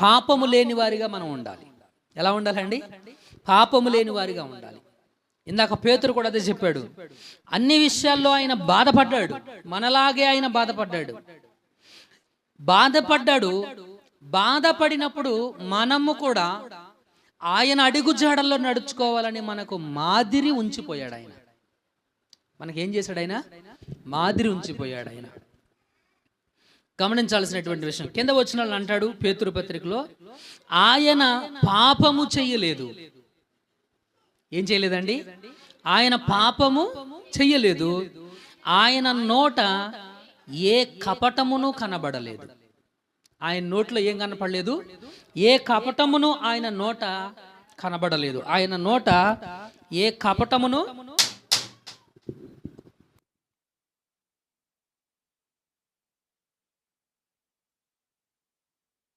పాపము లేని వారిగా మనం ఉండాలి. ఎలా ఉండాలండి? పాపము లేని వారిగా ఉండాలి. ఇందాక పేతురు కూడా అదే చెప్పాడు. అన్ని విషయాల్లో ఆయన బాధపడ్డాడు, మనలాగే ఆయన బాధపడ్డాడు. బాధపడినప్పుడు మనము కూడా ఆయన అడుగుజాడల్లో నడుచుకోవాలని మనకు మాదిరి ఉంచిపోయాడు ఆయన. మనకేం చేశాడు ఆయన? మాదిరి ఉంచిపోయాడు ఆయన. గమనించాల్సినటువంటి విషయం. కింద వచ్చిన వాళ్ళు అంటాడు పేతురు పత్రికలో, ఆయన పాపము చెయ్యలేదు. ఏం చేయలేదండి? ఆయన పాపము చెయ్యలేదు. ఆయన నోట ఏ కపటమును కనబడలేదు. ఆయన నోట్లో ఏం కనపడలేదు? ఏ కపటమును ఆయన నోట కనబడలేదు. ఆయన నోట ఏ కపటమును